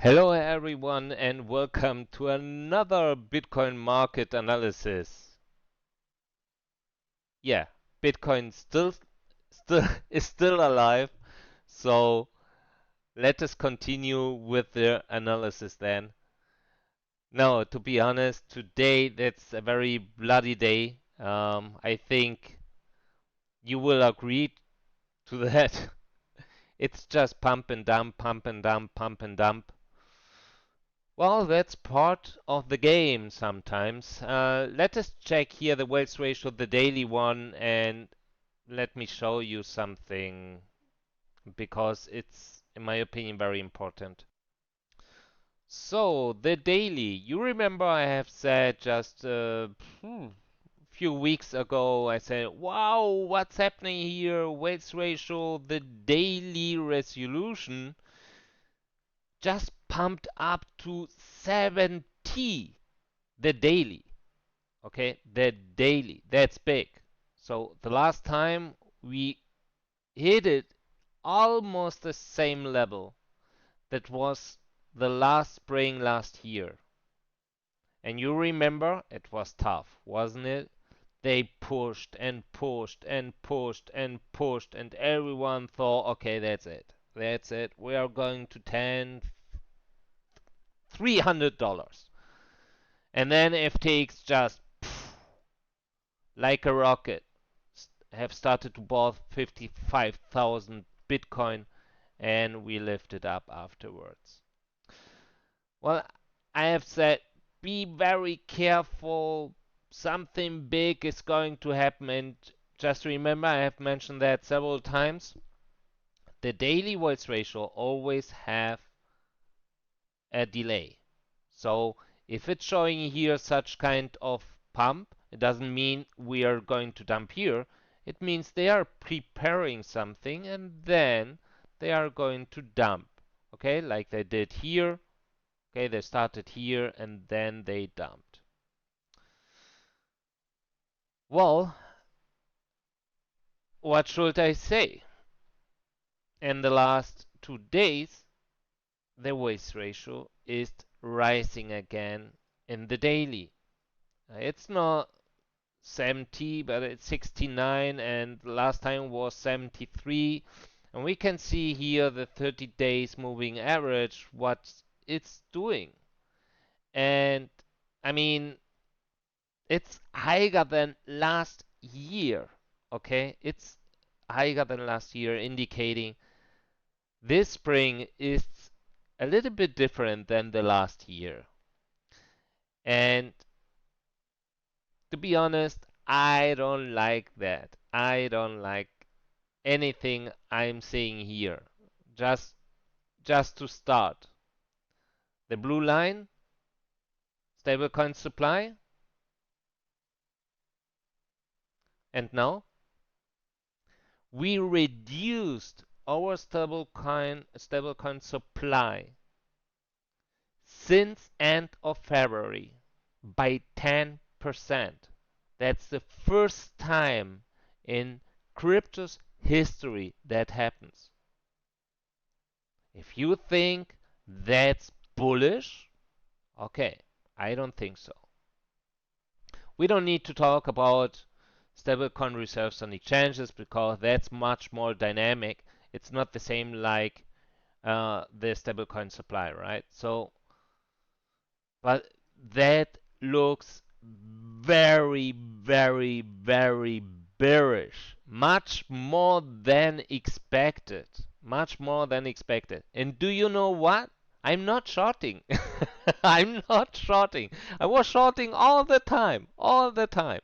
Hello everyone and welcome to another Bitcoin market analysis. Yeah, Bitcoin still is still alive, so let us continue with the analysis then. No, to be honest, today that's a very bloody day. I think you will agree to that. It's just pump and dump, pump and dump, pump and dump. Well, that's part of the game sometimes. Let us check here the wealth ratio, the daily one, and let me show you something because it's, in my opinion, very important. So, the daily, you remember I have said just a few weeks ago, I said, wow, what's happening here? Wealth ratio, the daily resolution just pumped up to 70. The daily. Okay, the daily. That's big. So the last time we hit it almost the same level that was the last spring last year. And you remember it was tough, wasn't it? They pushed and pushed and pushed and pushed, and everyone thought, okay, that's it. That's it. We are going to 10, $300. And then FTX just like a rocket have started to bought 55,000 Bitcoin and we lifted up afterwards. Well, I have said be very careful. Something big is going to happen, and just remember, I have mentioned that several times. The daily voice ratio always have a delay. So if it's showing here such kind of pump, it doesn't mean we are going to dump here. It means they are preparing something and then they are going to dump. Okay, like they did here. Okay, they started here and then they dumped. Well, what should I say? In the last 2 days, the voice ratio is rising again in the daily. It's not 70, but it's 69, and last time was 73. And we can see here the 30 days moving average, what it's doing. And I mean, it's higher than last year. Okay, it's higher than last year, indicating this spring is a little bit different than the last year. And to be honest, I don't like that. I don't like anything I'm seeing here. Just just to start. The blue line, stablecoin supply, and now we reduced our stablecoin supply since end of February by 10%. That's the first time in crypto's history that happens. If you think that's bullish, okay, I don't think so. We don't need to talk about stablecoin reserves on exchanges because that's much more dynamic. It's not the same like the stablecoin supply, right? So, but that looks very, very, very bearish. Much more than expected. Much more than expected. And do you know what? I'm not shorting. I'm not shorting. I was shorting all the time. All the time.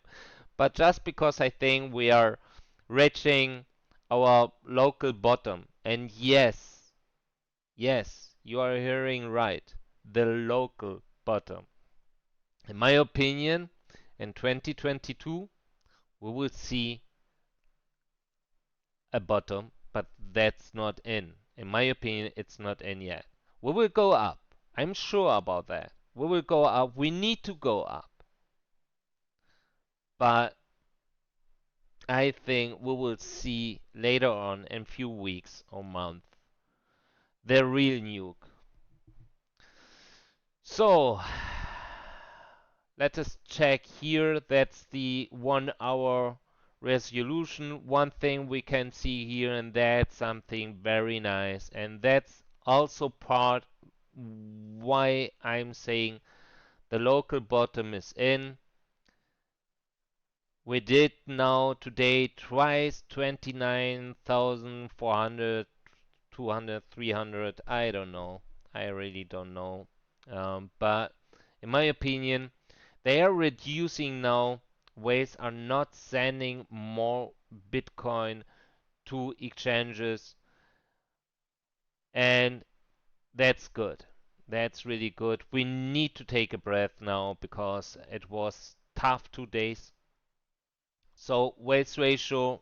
But just because I think we are reaching our local bottom. And yes, yes, you are hearing right. The local bottom. In my opinion, in 2022, we will see a bottom, but that's not in. In my opinion, it's not in yet. We will go up. I'm sure about that. We will go up. We need to go up. But I think we will see later on in few weeks or months the real nuke. So let us check here. That's the 1 hour resolution. One thing we can see here, and that's something very nice, and that's also part why I'm saying the local bottom is in. We did now today twice 29,400, 200, 300. I don't know. I really don't know. But in my opinion, they are reducing now. Ways are not sending more Bitcoin to exchanges, and that's good. That's really good. We need to take a breath now because it was tough 2 days. So waste ratio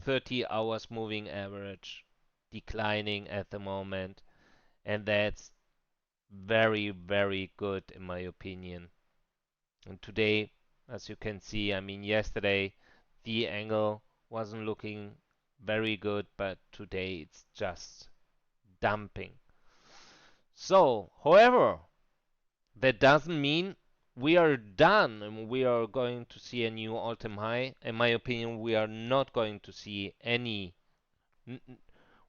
30 hours moving average declining at the moment, and that's very, very good in my opinion. And today, as you can see, I mean, yesterday the angle wasn't looking very good, but today it's just dumping. So, however, that doesn't mean we are done and we are going to see a new all-time high. In my opinion, we are not going to see any.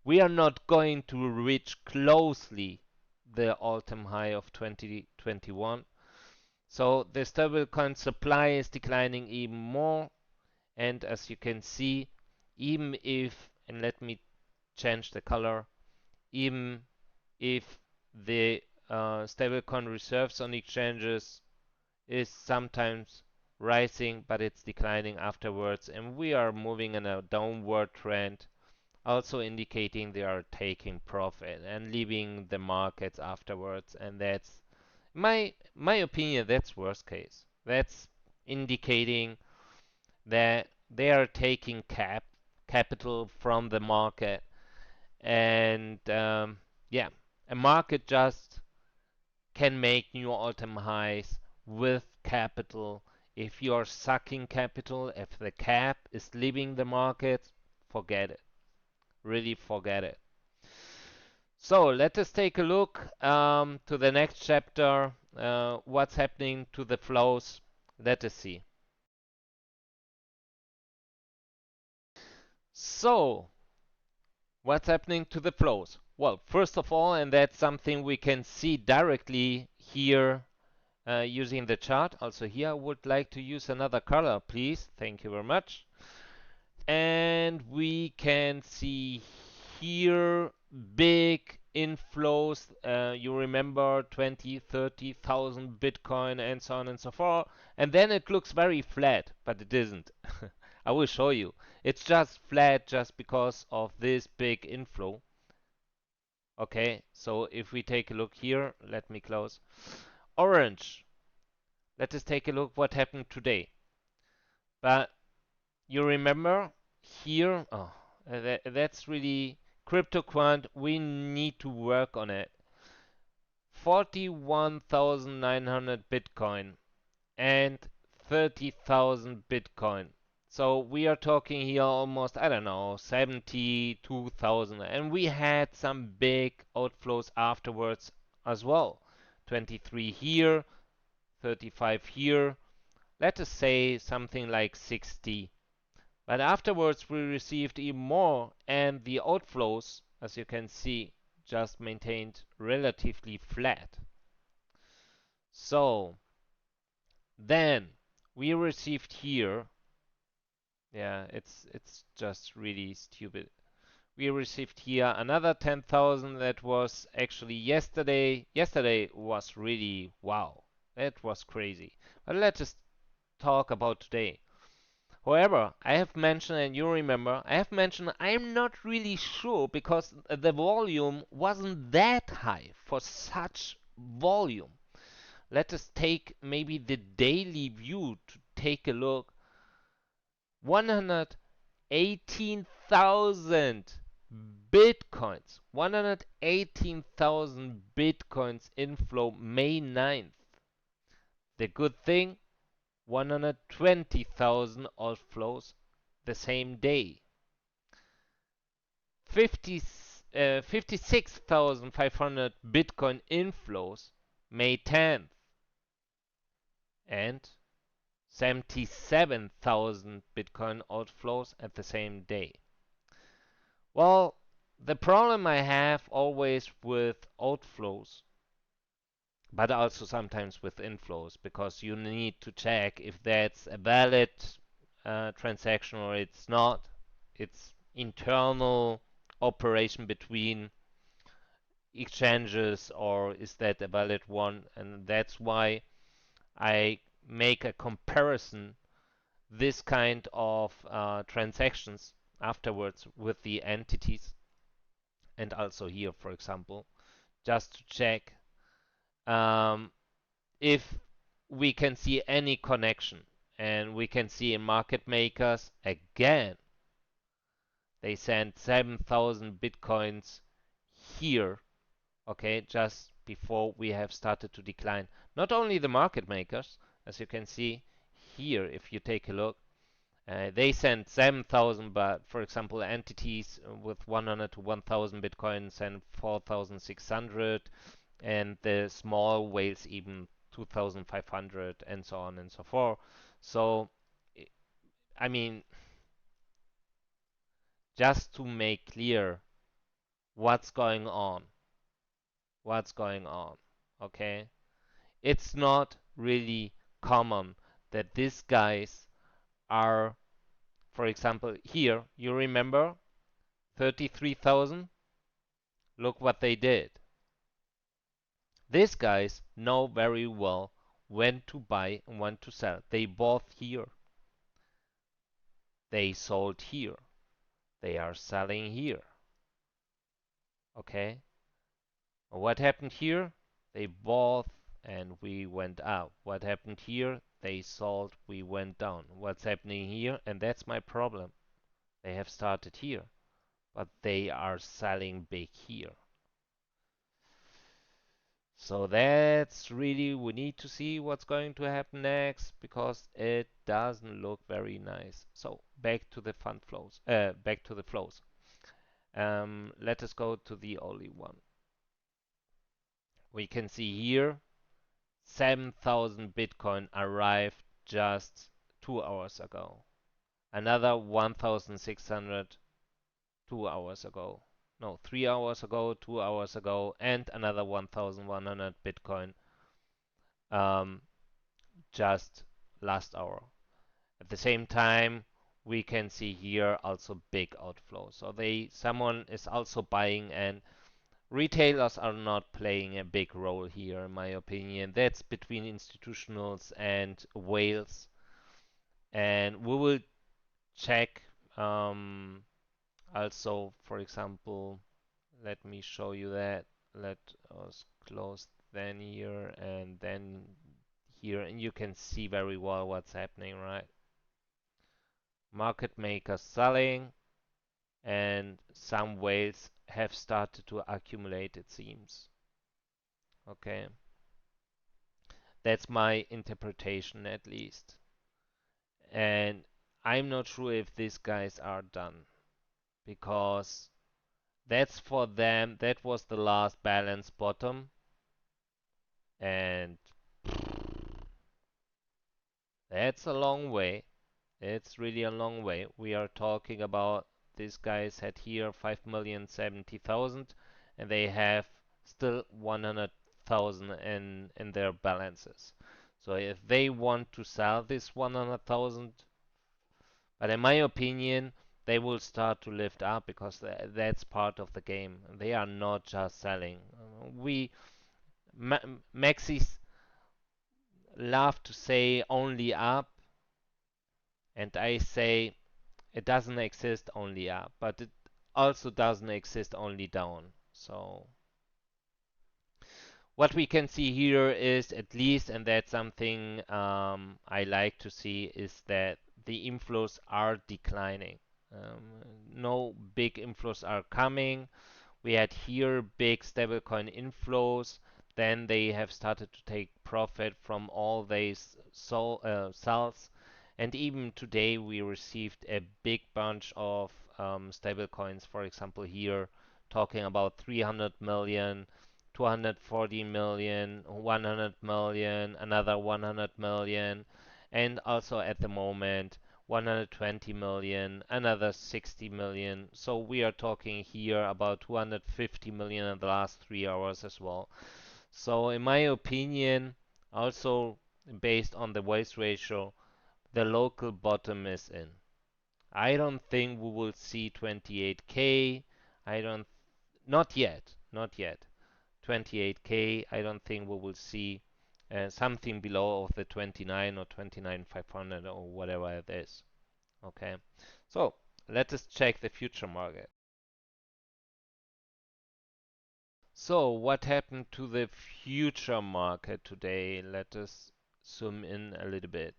We are not going to reach closely the all-time high of 2021. So the stablecoin supply is declining even more, and as you can see, even if, and let me change the color, even if the stablecoin reserves on exchanges is sometimes rising, but it's declining afterwards, and we are moving in a downward trend, also indicating they are taking profit and leaving the markets afterwards, and that's my opinion, that's worst case. That's indicating that they are taking capital from the market, and yeah, a market just can make new all-time highs with capital. If you are sucking capital, if the cap is leaving the market, forget it. Really forget it. So let us take a look to the next chapter. What's happening to the flows? Let us see. So, what's happening to the flows? Well, first of all, and that's something we can see directly here using the chart. Also here, I would like to use another color, please. Thank you very much. And we can see here big inflows. You remember 20, 30,000 Bitcoin and so on and so forth. And then it looks very flat, but it isn't. I will show you. It's just flat just because of this big inflow. Okay, so if we take a look here, let me close. Orange. Let us take a look what happened today. But you remember here, oh, that's really CryptoQuant. We need to work on it. 41,900 Bitcoin and 30,000 Bitcoin. So we are talking here almost, I don't know, 72,000. And we had some big outflows afterwards as well. 23 here, 35 here. Let us say something like 60. But afterwards we received even more, and the outflows, as you can see, just maintained relatively flat. So then we received here, yeah, it's just really stupid. We received here another 10,000 that was actually yesterday. Yesterday was really wow. That was crazy. But let us talk about today. However, I have mentioned, and you remember, I have mentioned I'm not really sure because the volume wasn't that high for such volume. Let us take maybe the daily view to take a look. 118,000 bitcoins. 118,000 bitcoins inflow May 9th. The good thing, 120,000 outflows the same day. 56,500 Bitcoin inflows May 10th, and 77,000 Bitcoin outflows at the same day. Well, the problem I have always with outflows, but also sometimes with inflows, because you need to check if that's a valid transaction or it's not. It's internal operation between exchanges, or is that a valid one? And that's why I make a comparison this kind of transactions afterwards with the entities, and also here, for example, just to check um, if we can see any connection. And we can see in market makers again, they sent 7,000 bitcoins here, okay, just before we have started to decline. Not only the market makers, as you can see here, if you take a look, they sent 7,000, but for example, entities with 100 to 1,000 bitcoins sent 4,600, and the small whales even 2,500, and so on and so forth. So, I mean, just to make clear what's going on, what's going on, okay? It's not really common that these guys are, for example, here, you remember 33,000? Look what they did. These guys know very well when to buy and when to sell. They bought here. They sold here. They are selling here. Okay? What happened here? They bought and we went up. What happened here? They sold, we went down. What's happening here? And that's my problem. They have started here, but they are selling big here. So that's really, we need to see what's going to happen next, because it doesn't look very nice. So back to the fund flows, back to the flows. Let us go to the only one. We can see here 7,000 Bitcoin arrived just 2 hours ago. Another 1,600 2 hours ago. No, 3 hours ago, 2 hours ago, and another 1,100 Bitcoin um, just last hour. At the same time, we can see here also big outflow. So someone is also buying, and retailers are not playing a big role here, in my opinion. That's between institutionals and whales. And we will check also, for example, let me show you that. Let us close then here and then here, and you can see very well what's happening, right? Market makers selling, and some whales have started to accumulate, it seems. Okay, that's my interpretation at least. And I'm not sure if these guys are done, because that's for them, that was the last balance bottom, and that's a long way. It's really a long way. We are talking about these guys had here 5,070,000, and they have still 100,000 in their balances. So if they want to sell this 100,000, but in my opinion, they will start to lift up, because that's part of the game. They are not just selling. We Maxis love to say only up, and I say it doesn't exist only up, but it also doesn't exist only down. So what we can see here is, at least, and that's something I like to see, is that the inflows are declining. No big inflows are coming. We had here big stablecoin inflows. Then they have started to take profit from all these sales. And even today we received a big bunch of stablecoins. For example, here talking about 300 million, 240 million, 100 million, another 100 million, and also at the moment 120 million, another 60 million. So we are talking here about 250 million in the last 3 hours as well. So in my opinion, also based on the voice ratio, the local bottom is in. I don't think we will see 28K. I don't, not yet, not yet. 28K, I don't think we will see something below of the 29 or 29,500 or whatever it is. Okay, so let us check the future market. So what happened to the future market today? Let us zoom in a little bit.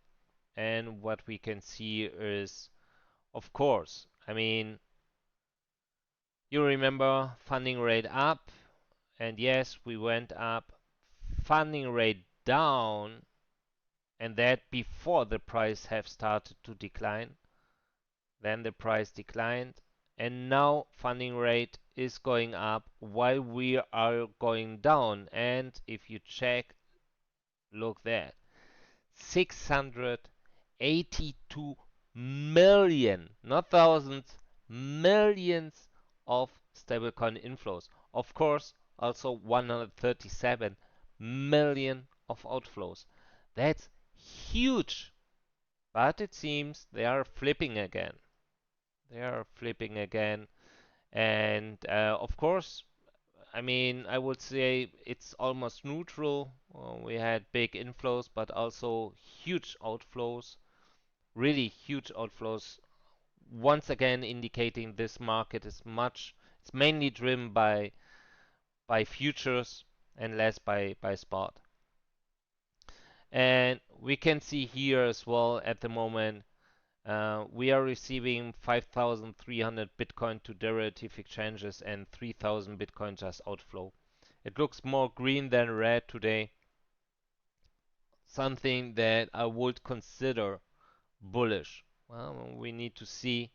And what we can see is, of course, I mean, you remember funding rate up, and yes, we went up. Funding rate down, and that before the price have started to decline. Then the price declined, and now funding rate is going up while we are going down. And if you check, look there, 682 million, not thousands, millions of stablecoin inflows. Of course, also 137 million of outflows. That's huge. But it seems they are flipping again. They are flipping again. And of course, I mean, I would say it's almost neutral. We had big inflows, but also huge outflows, really huge outflows. Once again, indicating this market is it's mainly driven by futures and less by spot. And we can see here as well at the moment, we are receiving 5,300 Bitcoin to derivative exchanges and 3,000 Bitcoin just outflow. It looks more green than red today. Something that I would consider bullish. Well, we need to see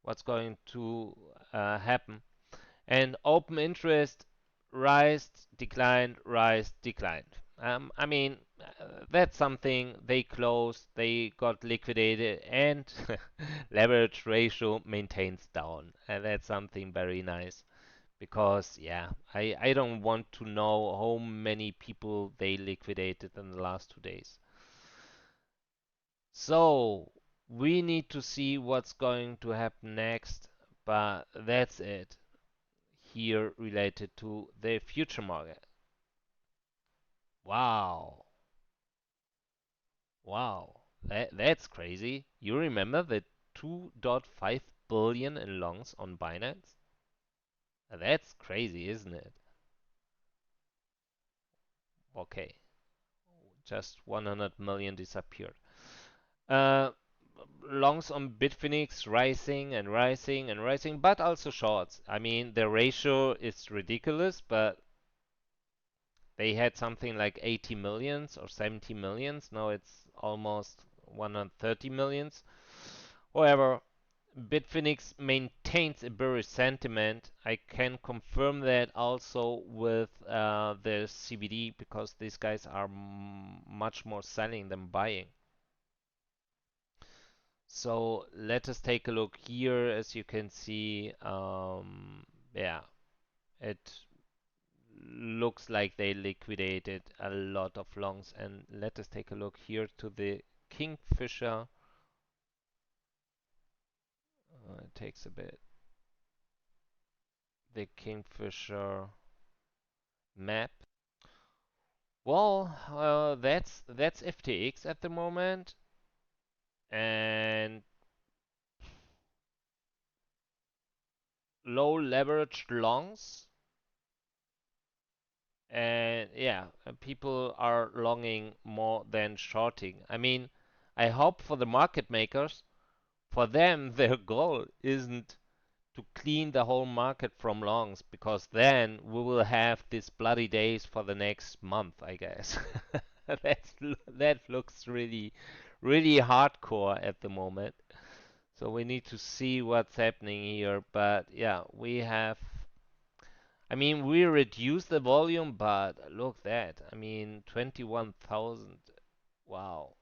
what's going to happen. And open interest rise, declined. I mean, that's something they closed, they got liquidated, and leverage ratio maintains down. And that's something very nice because, yeah, I don't want to know how many people they liquidated in the last 2 days. So, we need to see what's going to happen next, but that's it here related to the future market. Wow. Wow. That's crazy. You remember the 2.5 billion in longs on Binance? That's crazy, isn't it? Okay. Just 100 million disappeared. Uh, Longs on Bitfinex rising and rising and rising, but also shorts. I mean, the ratio is ridiculous, but they had something like 80 millions or 70 millions. Now it's almost 130 millions. However, Bitfinex maintains a bearish sentiment. I can confirm that also with the CBD because these guys are much more selling than buying. So let us take a look here. As you can see, yeah, it looks like they liquidated a lot of longs. And let us take a look here to the Kingfisher. It takes a bit. The Kingfisher map. Well, that's FTX at the moment, and low leverage longs, and yeah, people are longing more than shorting. I mean, I hope for the market makers, for them, their goal isn't to clean the whole market from longs, because then we will have these bloody days for the next month, I guess. That looks really, really hardcore at the moment. So we need to see what's happening here. But yeah, we have. I mean, we reduced the volume, but look that. I mean, 21,000. Wow.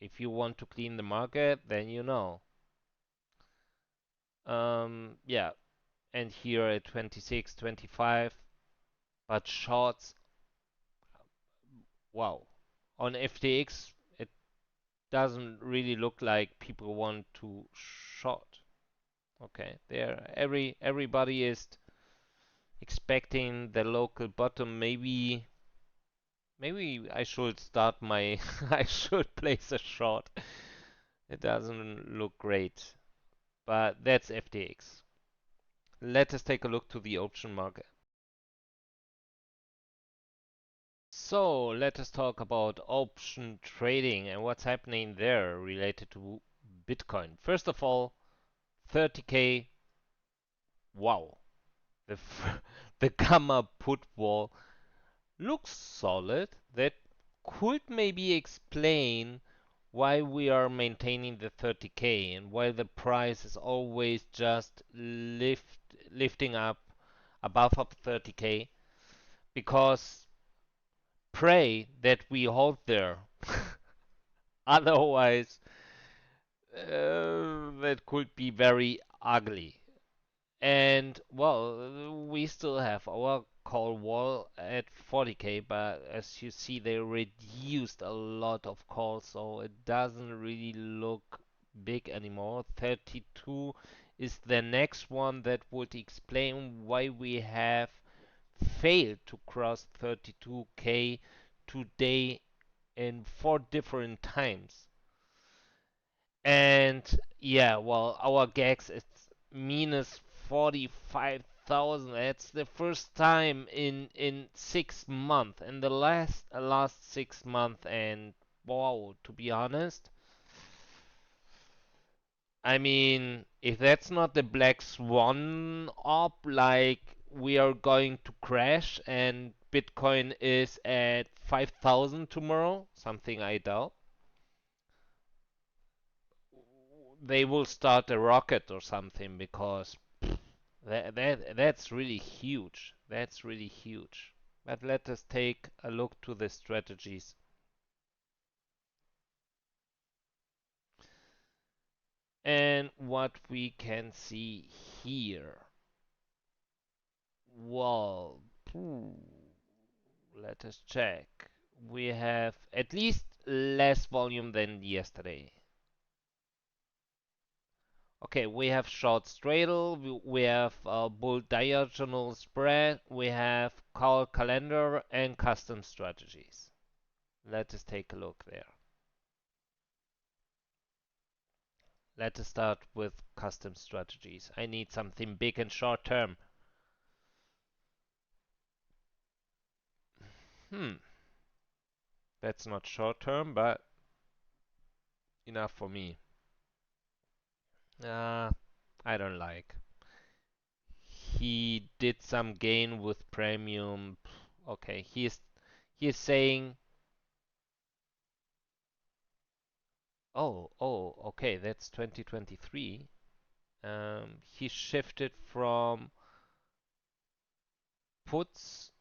If you want to clean the market, then you know. Yeah, and here at 26, 25, but shorts, wow. On FTX, it doesn't really look like people want to short. Okay, there, everybody is expecting the local bottom. Maybe I should start my, I should place a short. It doesn't look great, but that's FTX. Let us take a look to the option market. So let us talk about option trading and what's happening there related to Bitcoin. First of all, 30K, wow. The, the gamma put wall looks solid. That could maybe explain why we are maintaining the 30K and why the price is always just lifting up above up 30K, because pray that we hold there. Otherwise, that could be very ugly. And well, we still have our call wall at 40K, but as you see, they reduced a lot of calls, so it doesn't really look big anymore. 32 is the next one that would explain why we have failed to cross 32K today in 4 different times. And yeah, well, our gags is minus 45,000. That's the first time in 6 months, in the last 6 months. And wow, to be honest, I mean, if that's not the black swan up, like we are going to crash and Bitcoin is at 5,000 tomorrow, something I doubt, they will start a rocket or something, because that's really huge. That's really huge. But let us take a look to the strategies. And what we can see here. Well, let us check. We have at least less volume than yesterday. Okay, we have short straddle, we have bull diagonal spread, we have call calendar and custom strategies. Let us take a look there. Let us start with custom strategies. I need something big and short term. Hmm, that's not short term, but enough for me. Uh, I don't like. He did some gain with premium. Okay, he is saying, okay, that's 2023. He shifted from puts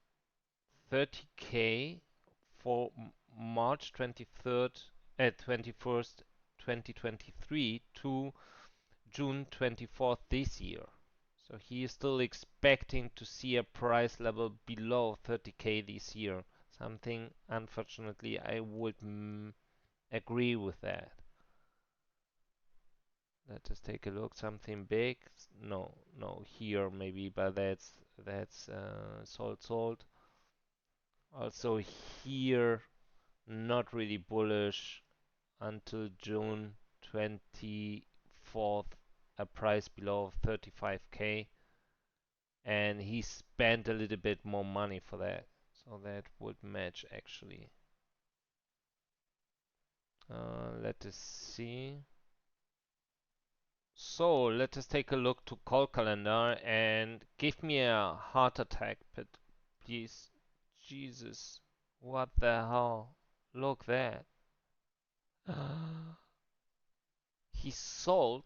30K for March 23rd, 21st, 2023 to June 24th this year. So he is still expecting to see a price level below 30K this year. Something, unfortunately, I would agree with that. Let us take a look. Something big? No, no. Here maybe, but that's sold. Also here, not really bullish until June 24th, a price below 35K, and he spent a little bit more money for that, so that would match actually. Let us see. So let us take a look to call calendar and give me a heart attack, but please, Jesus, what the hell? Look that. He sold.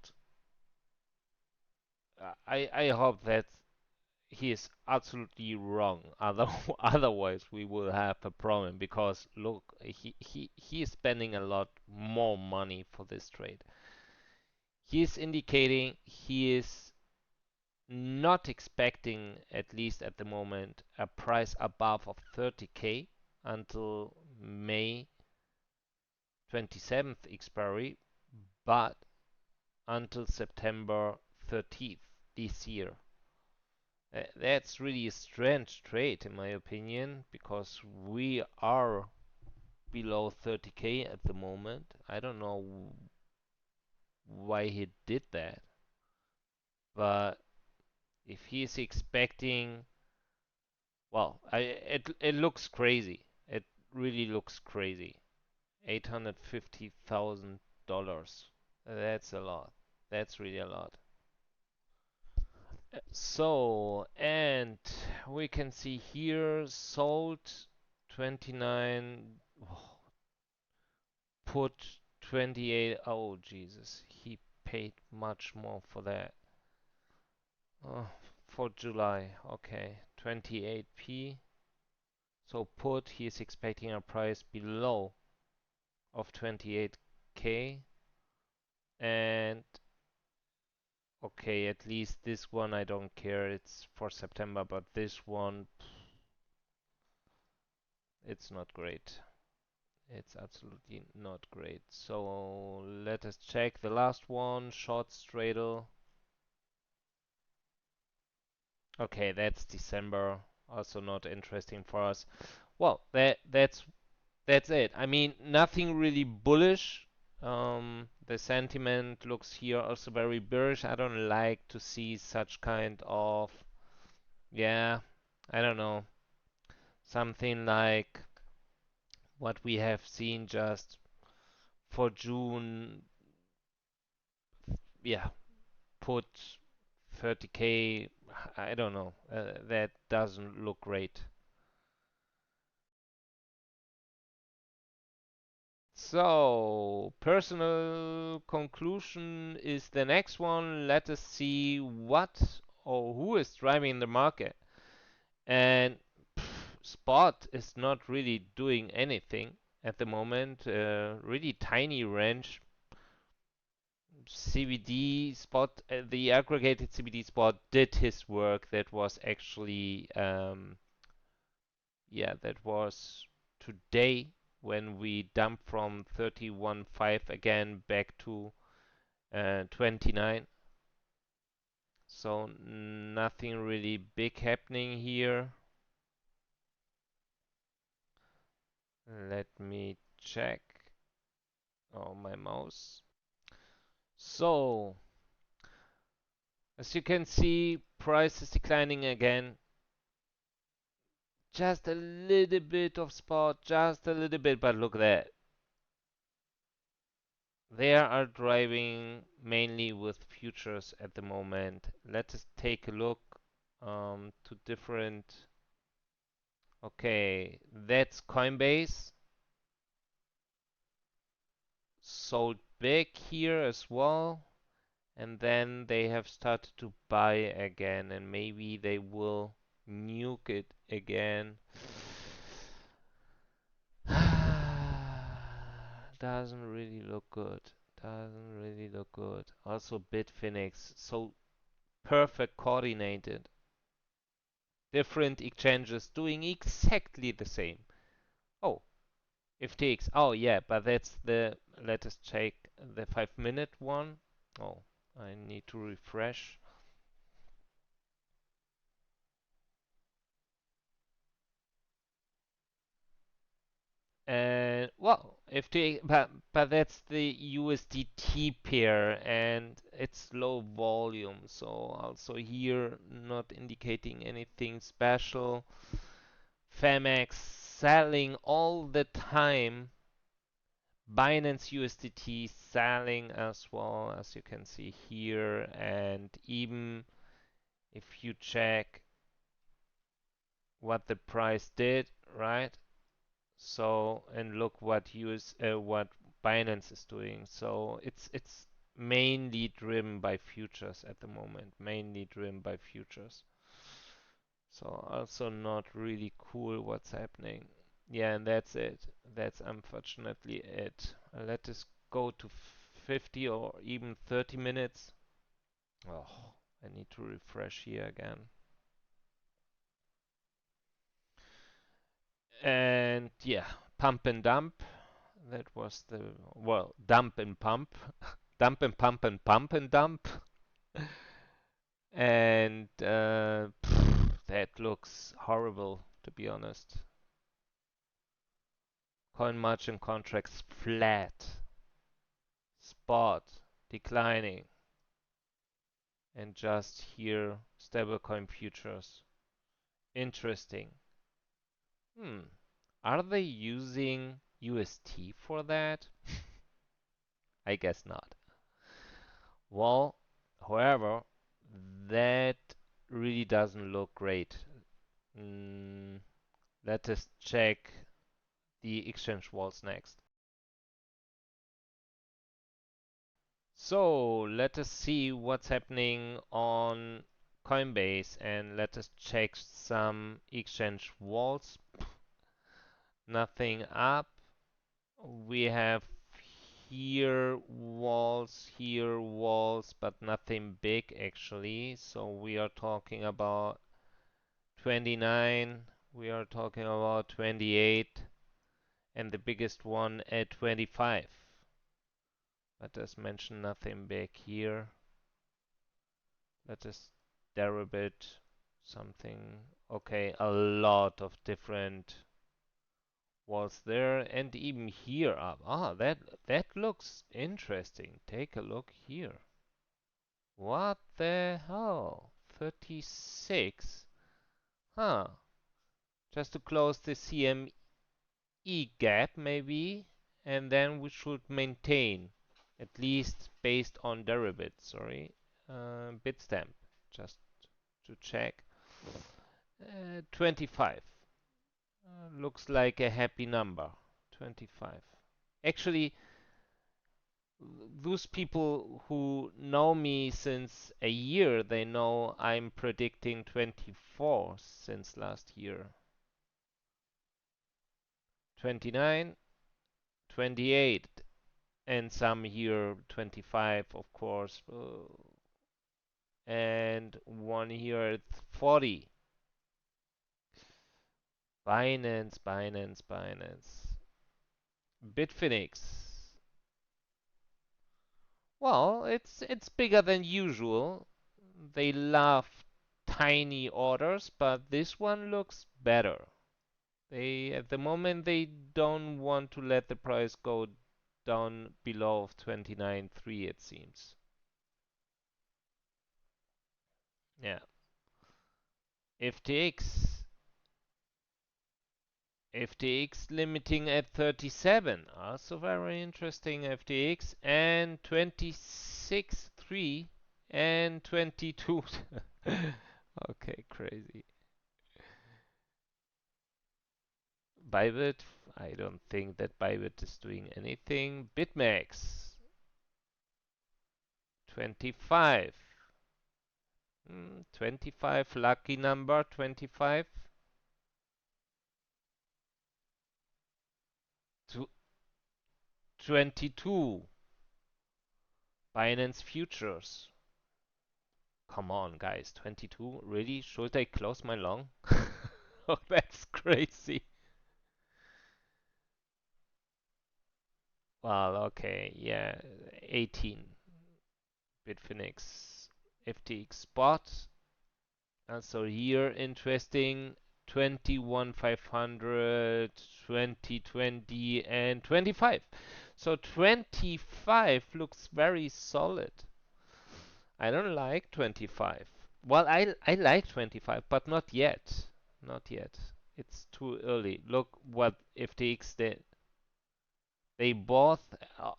I hope that he is absolutely wrong. Otherwise, we will have a problem because look, he is spending a lot more money for this trade. He is indicating he is not expecting, at least at the moment, a price above of 30K until May 27th expiry, but until September 30th this year. That's really a strange trade in my opinion because we are below 30K at the moment. I don't know why he did that, but if he's expecting, well, it looks crazy. It really looks crazy. $850,000. That's a lot. That's really a lot. So, and we can see here sold 29, put 28. Oh, Jesus. He paid much more for that. Oh, for July. Okay. 28p. So put, he is expecting a price below of 28k. And okay, at least this one I don't care. It's for September, but this one, it's not great. It's absolutely not great. So let us check the last one, short straddle. Okay, that's December. Also not interesting for us. Well, that's it. I mean, nothing really bullish. The sentiment looks here also very bearish. I don't like to see such kind of, yeah, I don't know, something like what we have seen just for June. Yeah, put 30K. I don't know. That doesn't look great. So, personal conclusion is the next one. Let us see what or who is driving the market. And Spot is not really doing anything at the moment. Really tiny range. CBD spot, the aggregated CBD spot did his work. That was actually, yeah, that was today when we dumped from 31.5 again back to 29. So nothing really big happening here. Let me check. Oh, my mouse. So, as you can see, price is declining again. Just a little bit of spot, just a little bit, but look at that. They are driving mainly with futures at the moment. Let us take a look to different. Okay, that's Coinbase. Sold big here as well. And then they have started to buy again, and maybe they will nuke it again. Doesn't really look good. Doesn't really look good. Also Bitfinex, so perfect coordinated. Different exchanges doing exactly the same. Oh, FTX. Oh yeah, but that's the, let us check the 5 minute one. Oh, I need to refresh. And well, FTX, but that's the USDT pair, and it's low volume, so also here not indicating anything special. Famex selling all the time. Binance USDT selling as well, as you can see here, and even if you check what the price did, right? So, and look what what Binance is doing. So it's mainly driven by futures at the moment, mainly driven by futures. So also not really cool what's happening. Yeah, and that's it. That's unfortunately it. Let us go to 50 or even 30 minutes. Oh, I need to refresh here again. And yeah, pump and dump. That was the, well, dump and pump. Dump and pump and pump and dump. And that looks horrible, to be honest. Coin margin contracts flat. Spot declining. And just here, stablecoin futures. Interesting. Hmm. Are they using UST for that? I guess not. Well, however, that really doesn't look great. Mm, let us check the exchange walls next. So let us see what's happening on Coinbase and let us check some exchange walls. Nothing up. We have here walls, but nothing big actually. So we are talking about 29, we are talking about 28, and the biggest one at 25. Let us mention nothing big here. Let us derivate something. Okay, a lot of different walls there, and even here up. Ah, that looks interesting. Take a look here. What the hell? 36? Huh. Just to close the CME gap maybe, and then we should maintain, at least based on derivatives, sorry, Bitstamp, just to check. 25. Looks like a happy number. 25. Actually, those people who know me since a year, they know I'm predicting 24 since last year. 29, 28, and some here 25, of course, and one here at 40. Binance, Binance, Binance. Bitfinex. Well, it's bigger than usual. They love tiny orders, but this one looks better. They at the moment they don't want to let the price go down below 29.3 it seems. Yeah. FTX FTX limiting at 37. Also very interesting FTX and 26.3 and 22. Okay, crazy. Bybit, I don't think that Bybit is doing anything. BitMEX 25. 25 lucky number 25 to 22. Binance futures. Come on, guys, 22? Really? Should I close my long? Oh, that's crazy. Well, okay, yeah, 18. Bitfinex, FTX spot. So here, interesting. 21, 500, 20, 20, and 25. So 25 looks very solid. I don't like 25. Well, I like 25, but not yet. Not yet. It's too early. Look what FTX did. They bought,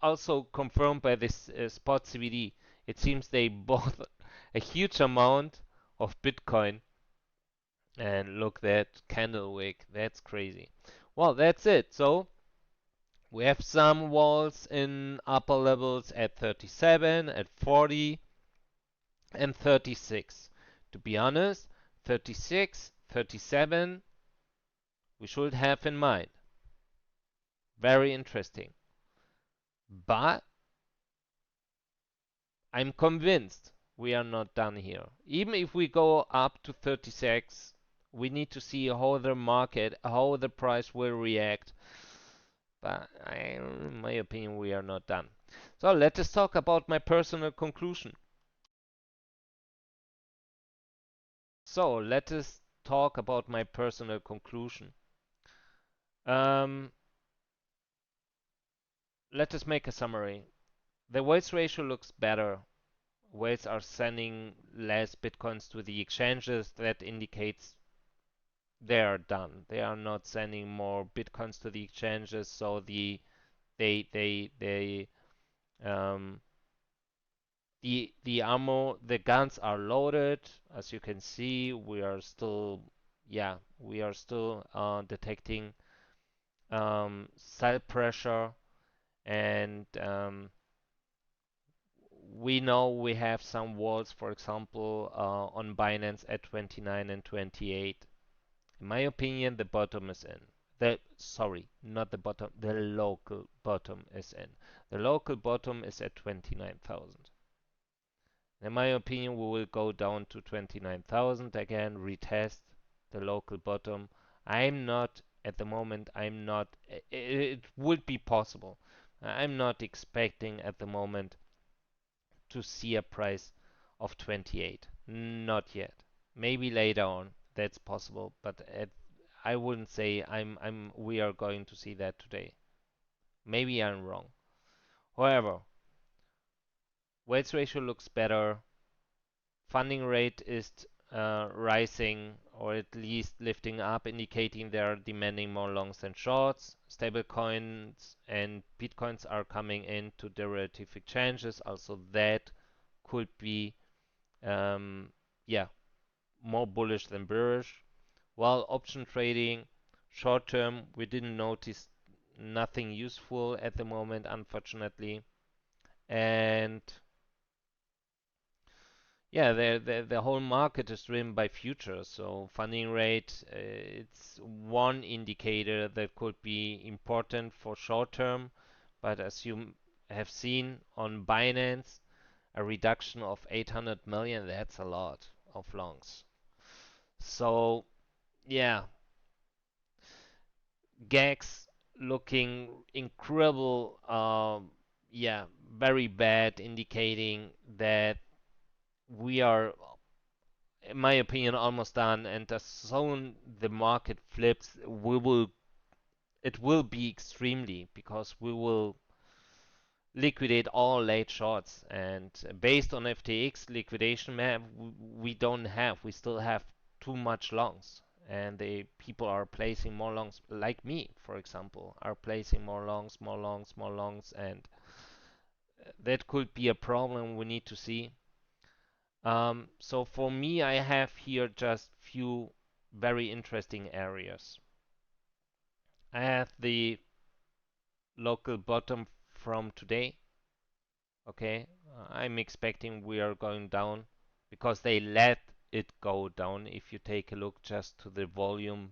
also confirmed by this spot CBD. It seems they bought a huge amount of Bitcoin. And look that candle wick. That's crazy. Well, that's it. So we have some walls in upper levels at 37, at 40, and 36. To be honest, 36, 37 we should have in mind. Very interesting. But I'm convinced we are not done here. Even if we go up to 36, we need to see how the market, how the price will react. But in my opinion, we are not done. So let us talk about my personal conclusion. So let us talk about my personal conclusion. Um, let us make a summary. The weights ratio looks better. Whales are sending less bitcoins to the exchanges. That indicates they are done. They are not sending more bitcoins to the exchanges, so they um, the ammo, the guns are loaded. As you can see, we are still detecting sell pressure, and we know we have some walls, for example, on Binance at 29 and 28. In my opinion, the bottom is in. Sorry, not the bottom, the local bottom is in. The local bottom is at 29,000. In my opinion, we will go down to 29,000 again, retest the local bottom. I'm not, at the moment, it would be possible. I'm not expecting at the moment to see a price of 28. Not yet. Maybe later on, that's possible, but I wouldn't say we are going to see that today. Maybe I'm wrong. However, weights ratio looks better. Funding rate is rising, or at least lifting up, indicating they are demanding more longs than shorts. Stablecoins and bitcoins are coming into derivative exchanges, also that could be um, yeah, more bullish than bearish. While option trading, short term, we didn't notice nothing useful at the moment, unfortunately. And yeah, the whole market is driven by futures. So funding rate, it's one indicator that could be important for short term. But as you have seen on Binance, a reduction of 800 million, that's a lot of longs. So yeah, gags looking incredible, yeah, very bad, indicating that we are, in my opinion, almost done. And as soon the market flips, it will be extremely, because we will liquidate all late shorts. And based on FTX liquidation map, we don't have, we still have too much longs. And the people are placing more longs, like me, for example, are placing more longs, more longs, more longs, and that could be a problem we need to see. So for me, I have here just few very interesting areas. I have the local bottom from today. Okay, I'm expecting we are going down because they let it go down. If you take a look just to the volume,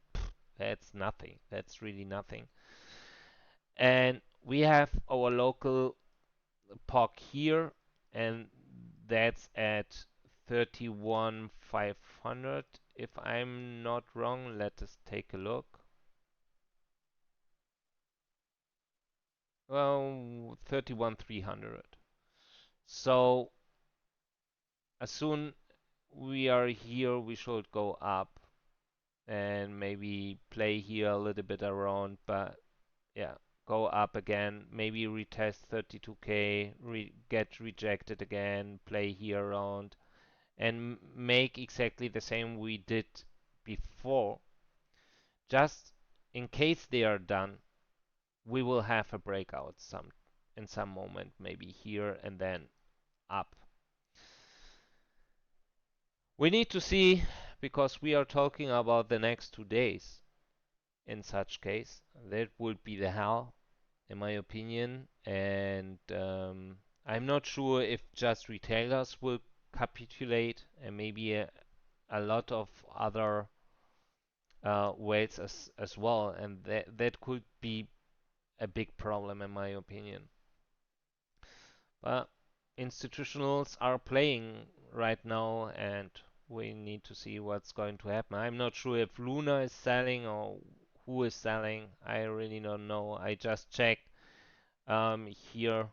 that's nothing. That's really nothing. And we have our local POC here, and that's at 31,500. If I'm not wrong, let us take a look. Well, 31,300. So as soon we are here, we should go up and maybe play here a little bit around, but yeah, go up again, maybe retest 32k, get rejected again, play here around, and make exactly the same we did before. Just in case they are done, we will have a breakout in some moment, maybe here and then up. We need to see, because we are talking about the next 2 days. In such case, that would be the hell, in my opinion. And I'm not sure if just retailers will capitulate, and maybe a lot of other weights as well, and that could be a big problem in my opinion. But institutionals are playing right now, and we need to see what's going to happen. I'm not sure if Luna is selling or who is selling. I really don't know. I just checked here,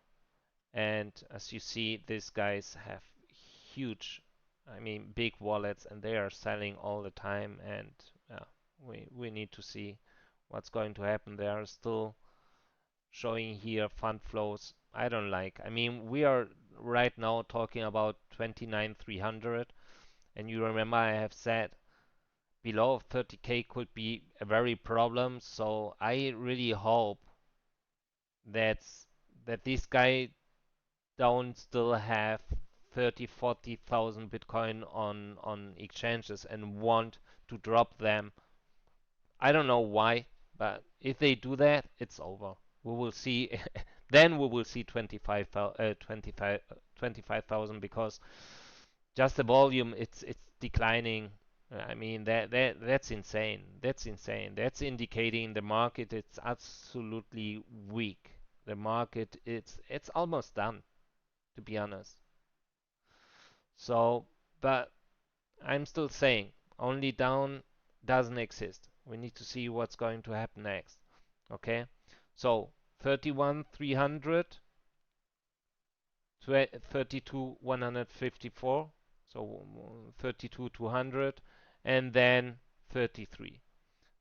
and as you see, these guys have huge, I mean, big wallets, and they are selling all the time. And we need to see what's going to happen. They are still showing here fund flows I don't like. I mean, we are right now talking about 29,300, and you remember I have said below 30k could be a very problem. So I really hope that this guy don't still have 30, 40,000 Bitcoin on exchanges and want to drop them. I don't know why, but if they do that, it's over. We will see. Then we will see 25,000 because just the volume it's declining. I mean that's insane. That's insane. That's indicating the market it's absolutely weak. The market it's almost done, to be honest. So, but I'm still saying only down doesn't exist. We need to see what's going to happen next. Okay? So 31,300, 32, 154, so 32, 200, and then 33.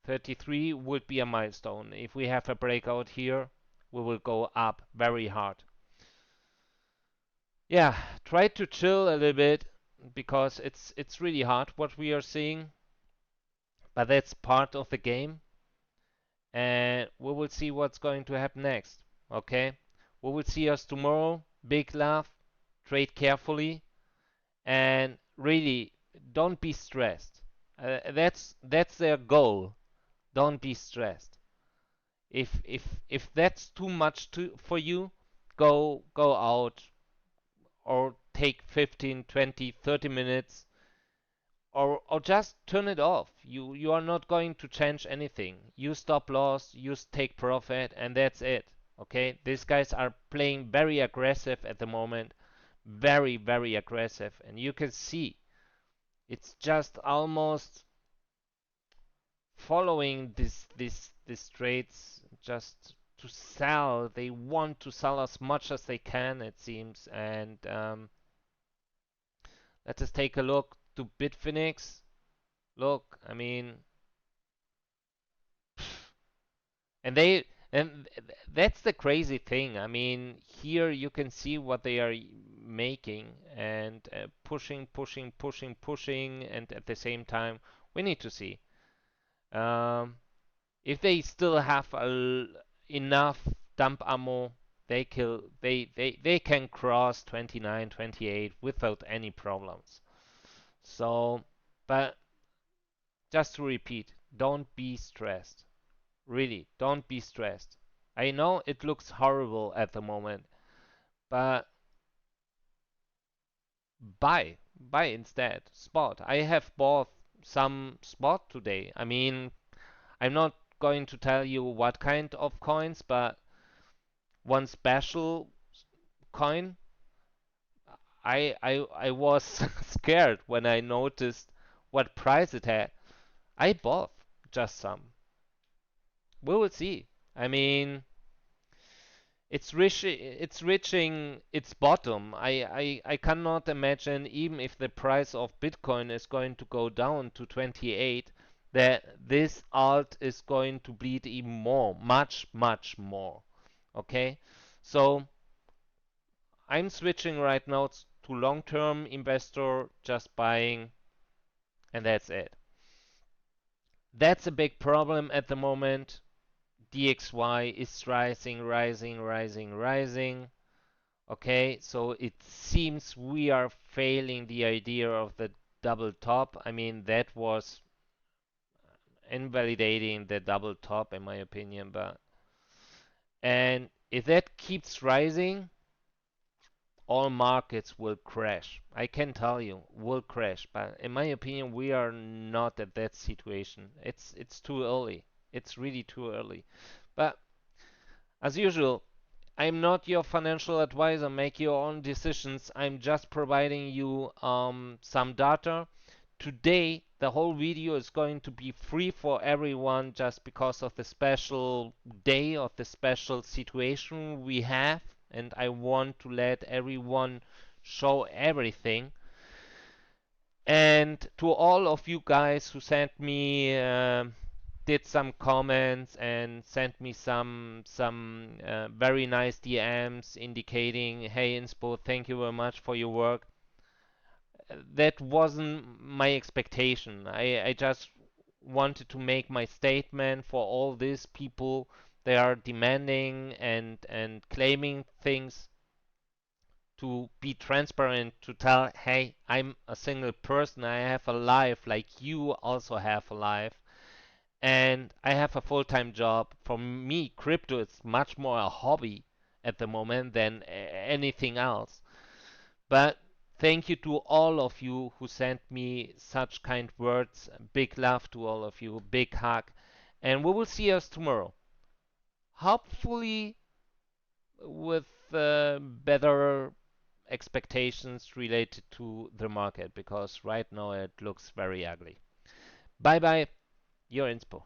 33 would be a milestone. If we have a breakout here, we will go up very hard. Yeah, try to chill a little bit because it's really hard what we are seeing, but that's part of the game, and we will see what's going to happen next. Okay, we will see us tomorrow. Big love, trade carefully, and really don't be stressed. That's their goal. Don't be stressed. If that's too much for you, go out or take 15, 20, 30 minutes, or just turn it off. You are not going to change anything. You stop loss, you take profit, and that's it. Okay, these guys are playing very aggressive at the moment, very very aggressive, and you can see it's just almost following this trades just to sell. They want to sell as much as they can, it seems. And let us take a look to Bitfinex. Look, I mean, and they and that's the crazy thing. I mean, here you can see what they are making and pushing, pushing, pushing, pushing, and at the same time, we need to see um, if they still have enough dump ammo. They can cross 29, 28 without any problems. So, but just to repeat, don't be stressed. Really, don't be stressed. I know it looks horrible at the moment, but buy instead. Spot. I have bought some spot today. I mean, I'm not going to tell you what kind of coins, but one special coin. I was scared when I noticed what price it had. I bought just some. We will see. I mean, it's reaching its bottom. I cannot imagine, even if the price of Bitcoin is going to go down to 28, that this alt is going to bleed even more, much, much more. Okay? So I'm switching right now to long-term investor, just buying, and that's it. That's a big problem at the moment. DXY is rising, rising, rising, rising. Okay, so it seems we are failing the idea of the double top. I mean, that was invalidating the double top in my opinion, but and if that keeps rising, all markets will crash. I can tell you, will crash. But in my opinion, we are not at that situation. It's too early. It's really too early. But as usual, I'm not your financial advisor. Make your own decisions. I'm just providing you some data. Today, the whole video is going to be free for everyone just because of the special day, of the special situation we have. And I want to let everyone show everything. And to all of you guys who sent me did some comments and sent me some very nice DMs indicating, hey Inspo, thank you very much for your work. That wasn't my expectation. I just wanted to make my statement for all these people. They are demanding and claiming things, to be transparent, to tell, hey, I'm a single person, I have a life like you also have a life, and I have a full-time job. For me, crypto is much more a hobby at the moment than anything else. But thank you to all of you who sent me such kind words. Big love to all of you, big hug, and we will see us tomorrow. Hopefully with better expectations related to the market, because right now it looks very ugly. Bye bye, your Inspo.